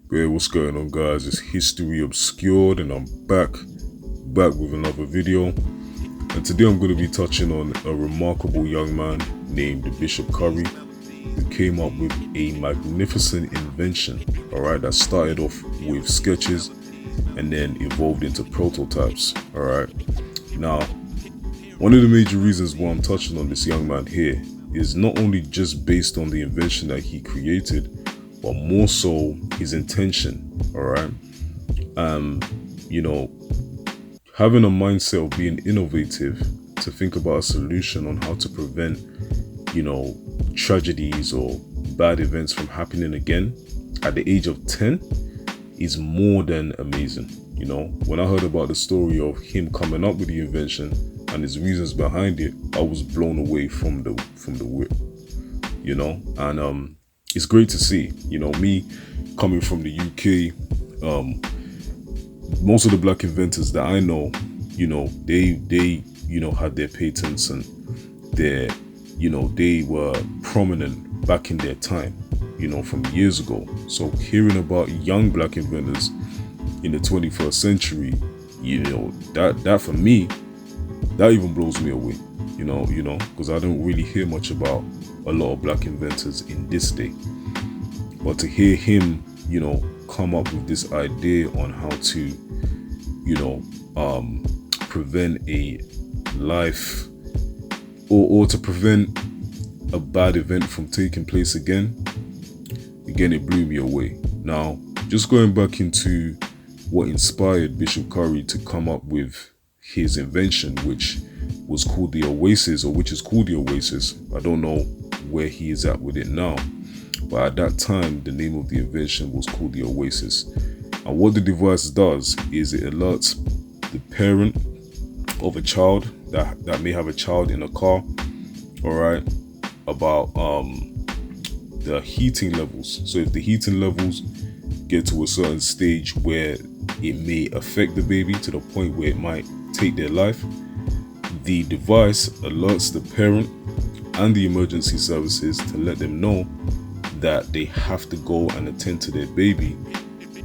Hey, what's going on, guys? It's History Obscured, and I'm back with another video. And today I'm going to be touching on a remarkable young man named Bishop Curry, who came up with a magnificent invention, alright, that started off with sketches and then evolved into prototypes, alright. Now, one of the major reasons why I'm touching on this young man here is not only just based on the invention that he created, but more so his intention, alright? You know, having a mindset of being innovative to think about a solution on how to prevent, tragedies or bad events from happening again at the age of 10 is more than amazing. When I heard about the story of him coming up with the invention and his reasons behind it, I was blown away from the whip, and it's great to see, me coming from the UK. Most of the black inventors that I know, they had their patents and they were prominent back in their time, from years ago. So hearing about young black inventors in the 21st century, that for me, that even blows me away, because I don't really hear much about a lot of black inventors in this day. But to hear him, come up with this idea on how to, prevent a life or to prevent a bad event from taking place again, it blew me away. Now, just going back into what inspired Bishop Curry to come up with his invention, which was called the Oasis, or which is called the Oasis. I don't know where he is at with it now, but at that time the name of the invention was called the Oasis. And what the device does is it alerts the parent of a child that may have a child in a car, all right, about the heating levels. So if the heating levels get to a certain stage where it may affect the baby to the point where it might take their life, the device alerts the parent and the emergency services to let them know that they have to go and attend to their baby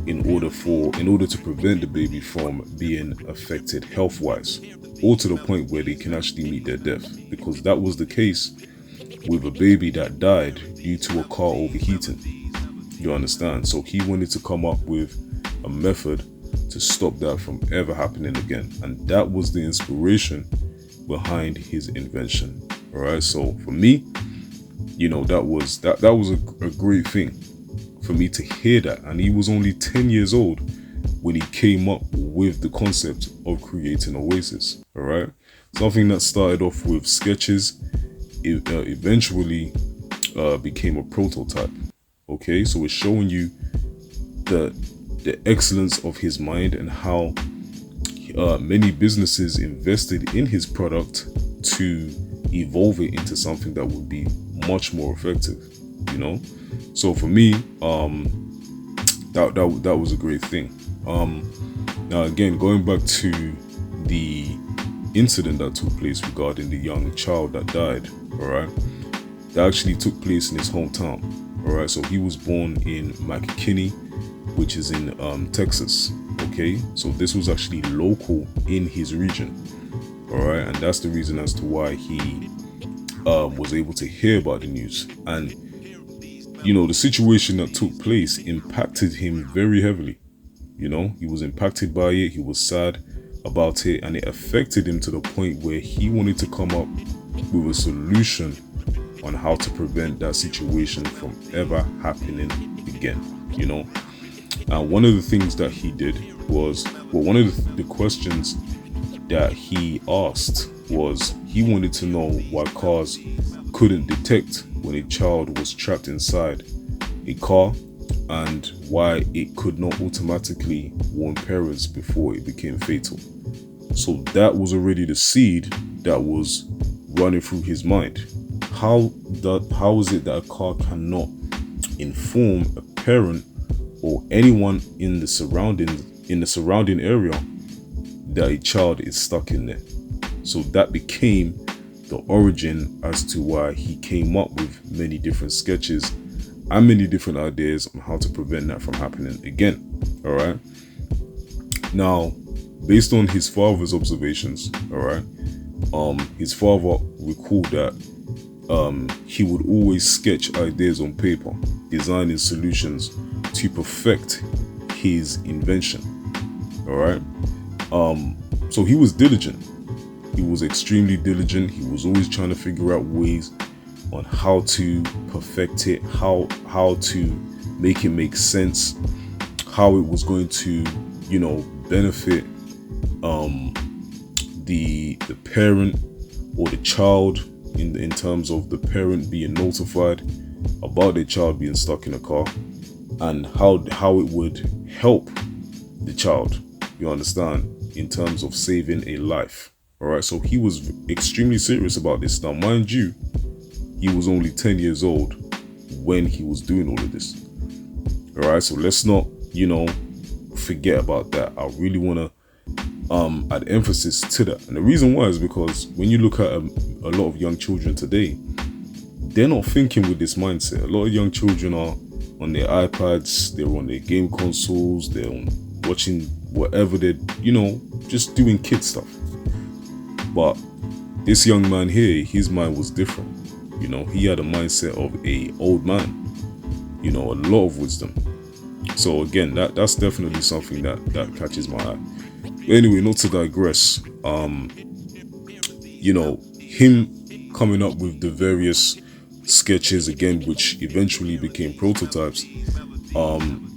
in order to prevent the baby from being affected health-wise, or to the point where they can actually meet their death, because that was the case with a baby that died due to a car overheating. You understand? So he wanted to come up with a method to stop that from ever happening again, and that was the inspiration behind his invention. All right, so for me, that was a great thing for me to hear that. And he was only 10 years old when he came up with the concept of creating Oasis. All right, something that started off with sketches, it eventually became a prototype. Okay, so it's showing you the excellence of his mind and how many businesses invested in his product to evolve it into something that would be much more effective. So for me, that was a great thing. Now again, going back to the incident that took place regarding the young child that died, all right, that actually took place in his hometown. All right, so he was born in McKinney, which is in Texas. Okay, so this was actually local in his region. All right, and that's the reason as to why he was able to hear about the news. And the situation that took place impacted him very heavily. He was impacted by it. He was sad about it, and it affected him to the point where he wanted to come up with a solution on how to prevent that situation from ever happening again. And one of the things that he did was, one of the questions that he asked was, he wanted to know why cars couldn't detect when a child was trapped inside a car, and why it could not automatically warn parents before it became fatal. So that was already the seed that was running through his mind. How is it that a car cannot inform a parent or anyone in the surrounding area that a child is stuck in there? So that became the origin as to why he came up with many different sketches and many different ideas on how to prevent that from happening again. All right. Now, based on his father's observations, all right, his father recalled that he would always sketch ideas on paper, designing solutions to perfect his invention. All right. So he was diligent. He was extremely diligent. He was always trying to figure out ways on how to perfect it, how to make it make sense, how it was going to, benefit the parent or the child, in terms of the parent being notified about their child being stuck in a car, and how it would help the child, you understand, in terms of saving a life. All right, so he was extremely serious about this. Now, mind you, he was only 10 years old when he was doing all of this. All right, so let's not, forget about that. I really want to add emphasis to that. And the reason why is because when you look at a lot of young children today, they're not thinking with this mindset. A lot of young children are on their iPads, they're on their game consoles, they're watching whatever they're, just doing kid stuff. But this young man here, his mind was different. He had a mindset of a old man, a lot of wisdom. So again, that's definitely something that catches my eye. But anyway, not to digress, him coming up with the various sketches again, which eventually became prototypes,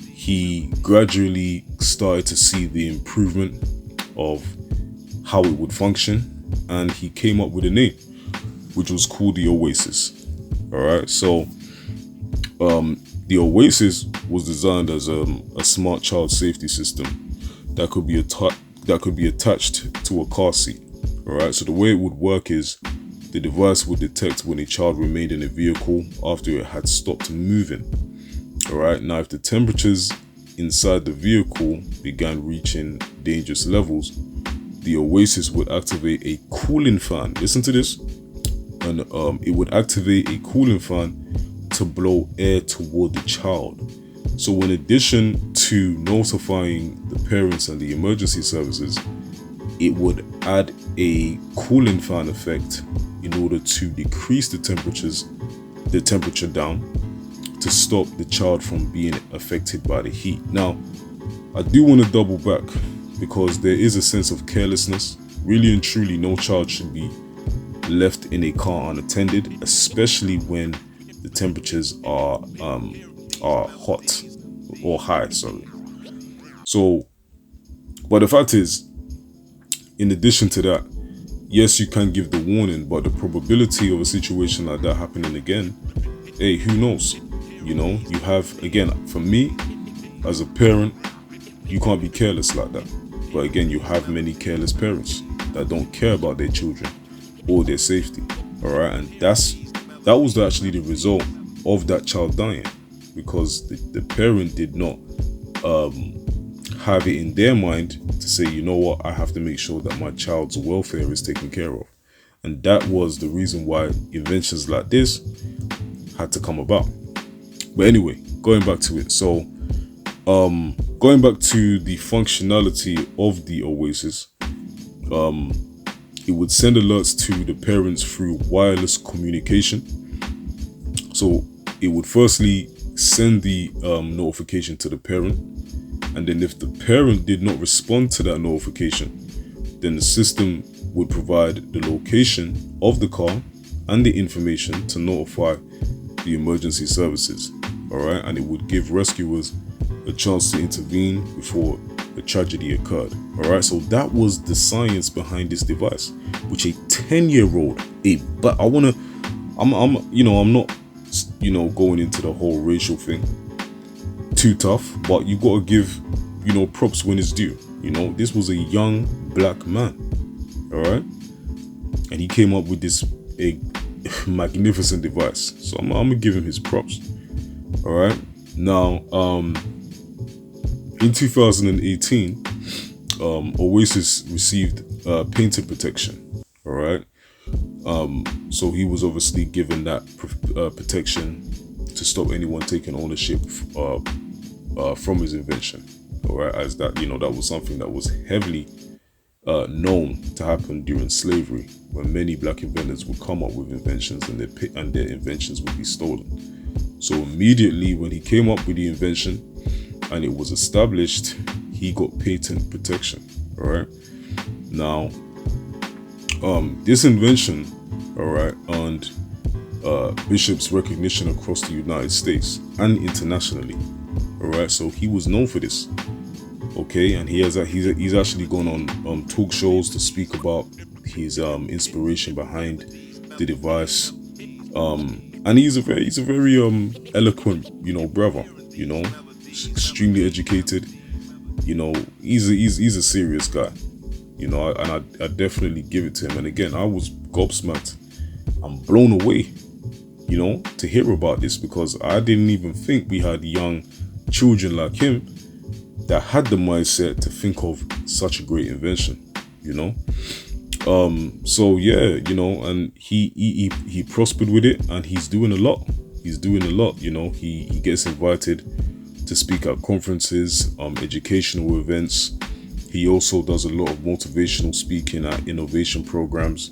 he gradually started to see the improvement of how it would function, and he came up with a name, which was called the Oasis. All right, so the Oasis was designed as a smart child safety system that could be attached to a car seat. All right, so the way it would work is the device would detect when a child remained in a vehicle after it had stopped moving. All right, now if the temperatures inside the vehicle began reaching dangerous levels, the Oasis would activate a cooling fan. Listen to this. And it would activate a cooling fan to blow air toward the child. So in addition to notifying the parents and the emergency services, it would add a cooling fan effect in order to decrease the temperature down, to stop the child from being affected by the heat. Now, I do want to double back, because there is a sense of carelessness. Really and truly, no child should be left in a car unattended, especially when the temperatures are hot or high, sorry. So, but the fact is, in addition to that, yes, you can give the warning, but the probability of a situation like that happening again, hey, who knows? You have, again, for me, as a parent, you can't be careless like that. But again, you have many careless parents that don't care about their children or their safety. All right, and that was actually the result of that child dying, because the parent did not have it in their mind to say, you know what, I have to make sure that my child's welfare is taken care of. And that was the reason why inventions like this had to come about. But anyway, going back to it. So going back to the functionality of the Oasis, it would send alerts to the parents through wireless communication. So it would firstly send the notification to the parent, and then if the parent did not respond to that notification, then the system would provide the location of the car and the information to notify the emergency services. All right, and it would give rescuers a chance to intervene before a tragedy occurred. All right, so that was the science behind this device, which a 10-year-old, but I'm not, going into the whole racial thing too tough, but you got to give, props when it's due. This was a young black man, all right, and he came up with this magnificent device. So I'm gonna give him his props. All right, now in 2018, Oasis received patent protection. All right, so he was obviously given that protection to stop anyone taking ownership from his invention. All right, as that, you know, that was something that was heavily known to happen during slavery, when many black inventors would come up with inventions and their inventions would be stolen. So immediately when he came up with the invention and it was established, he got patent protection. All right. Now, this invention, all right, earned Bishop's recognition across the United States and internationally. All right, so he was known for this. Okay, and he's actually gone on talk shows to speak about his inspiration behind the device. And he's a very eloquent, you know, brother. You know, extremely educated. You know, he's a serious guy. You know, and I definitely give it to him. And again, I was gobsmacked. I'm blown away, you know, to hear about this, because I didn't even think we had young children like him that had the mindset to think of such a great invention, you know. So yeah, you know, and he prospered with it, and he's doing a lot. You know. He gets invited to speak at conferences, educational events. He also does a lot of motivational speaking at innovation programs,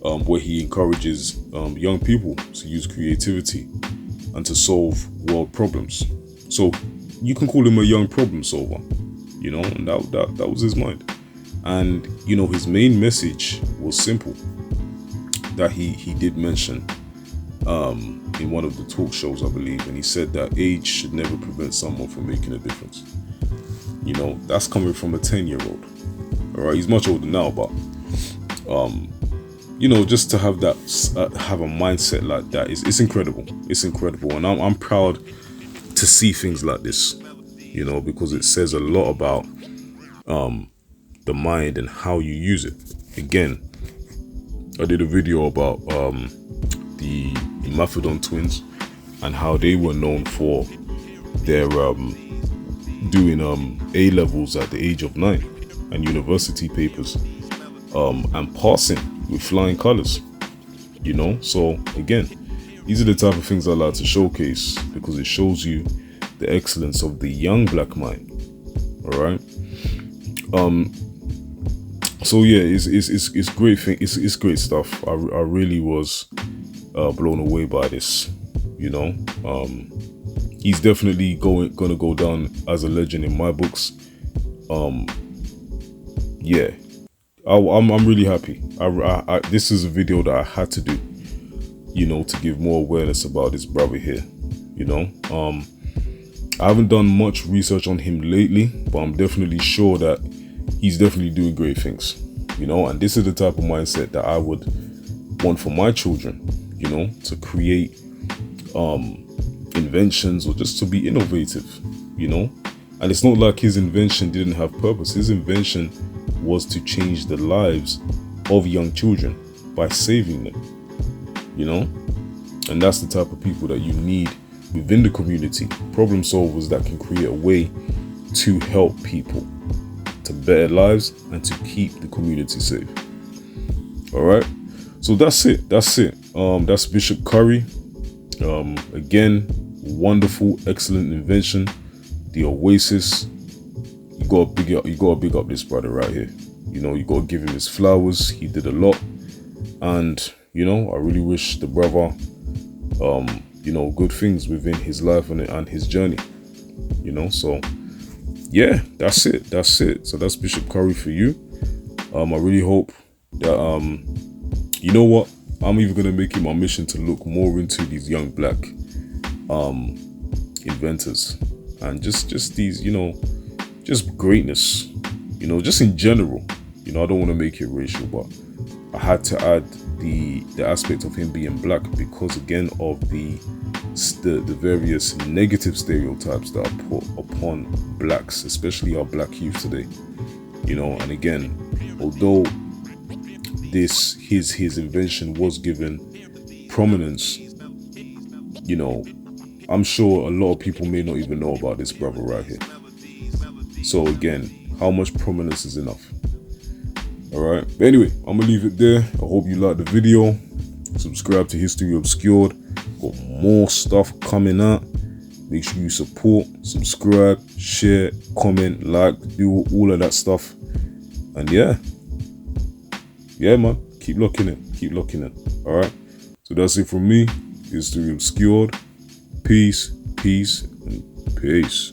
where he encourages young people to use creativity and to solve world problems. So you can call him a young problem solver, you know, and that was his mind. And, you know, his main message was simple, that he did mention in one of the talk shows, I believe, and he said that age should never prevent someone from making a difference. You know, that's coming from a 10-year-old. All right, he's much older now, but you know, just to have that, have a mindset like that is incredible. It's incredible, and I'm proud to see things like this, you know, because it says a lot about the mind and how you use it. Again, I did a video about the Inventor twins and how they were known for their doing A levels at the age of 9 and university papers and passing with flying colors, you know. So again, these are the type of things I like to showcase, because it shows you the excellence of the young black mind. All right. So yeah, it's great thing. It's great stuff. I really was blown away by this. You know, he's definitely gonna go down as a legend in my books. Yeah, I'm really happy. This is a video that I had to do, you know, to give more awareness about this brother here. You know, I haven't done much research on him lately, but I'm definitely sure that he's definitely doing great things, you know. And this is the type of mindset that I would want for my children, you know, to create inventions or just to be innovative, you know. And it's not like his invention didn't have purpose. His invention was to change the lives of young children by saving them, you know. And that's the type of people that you need within the community, problem solvers that can create a way to help people to better lives and to keep the community safe. All right, so that's it. That's Bishop Curry. Again, wonderful, excellent invention, the Oasis. You gotta big up this brother right here. You know, you gotta give him his flowers. He did a lot, and you know, I really wish the brother you know, good things within his life and his journey, you know. So yeah, that's it. So that's Bishop Curry for you. I really hope that you know what, I'm even gonna make it my mission to look more into these young black inventors and just these, you know, just greatness, you know, just in general. You know, I don't want to make it racial, but I had to add the aspect of him being black because, again, of the various negative stereotypes that are put upon blacks, especially our black youth today. You know, and again, although his invention was given prominence, you know, I'm sure a lot of people may not even know about this brother right here. So again, how much prominence is enough? All right. But anyway, I'm gonna leave it there. I hope you liked the video. Subscribe to History Obscured. got more stuff coming out. Make sure you support, subscribe, share, comment, like, do all of that stuff. And yeah, man, keep locking it. All right. So that's it from me. It's the Obscured. Peace, and peace.